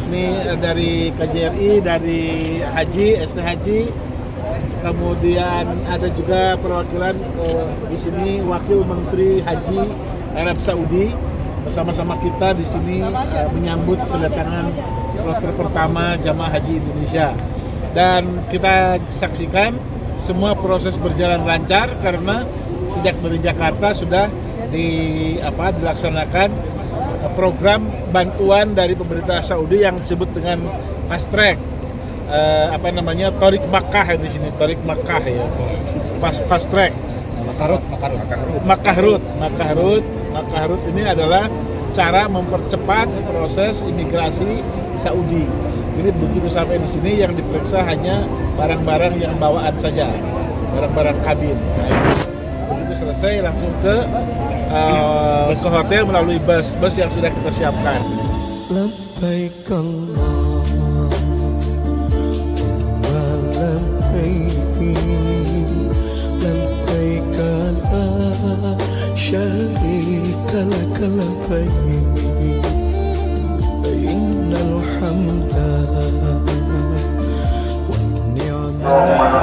Ini dari KJRI, dari Haji, ST Haji. Kemudian ada juga perwakilan di sini Wakil Menteri Haji Arab Saudi. Bersama-sama kita di sini menyambut kedatangan kloter pertama jamaah haji Indonesia. Dan kita saksikan semua proses berjalan lancar karena sejak dari Jakarta sudah dilaksanakan program bantuan dari pemerintah Saudi yang disebut dengan fast track. Torik Makkah di sini, Torik Makkah ya. Fast track. Makrut ini adalah cara mempercepat proses imigrasi Saudi. Jadi begitu sampai di sini yang diperiksa hanya barang-barang yang bawaan saja, barang-barang kabin. Nah, begitu selesai langsung ke hotel melalui bus yang sudah kita siapkan. Labbaik Allahumma labbaik, labbaik la syarika lak labbaik, innal hamda wan ni'mata.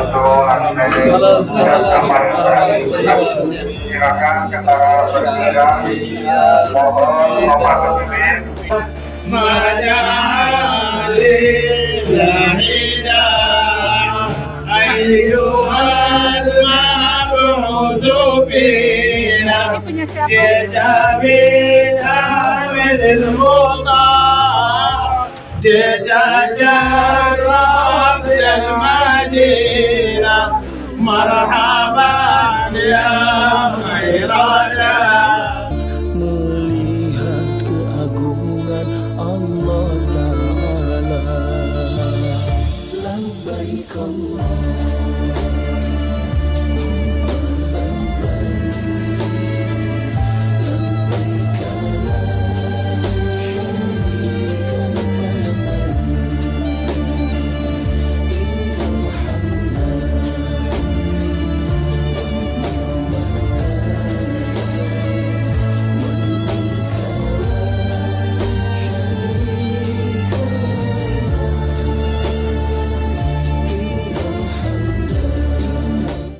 Silakan ketara berjalan, mohon mematuhi marhaban ya khairana. Melihat keagungan Allah Ta'ala. Labbaik Allah.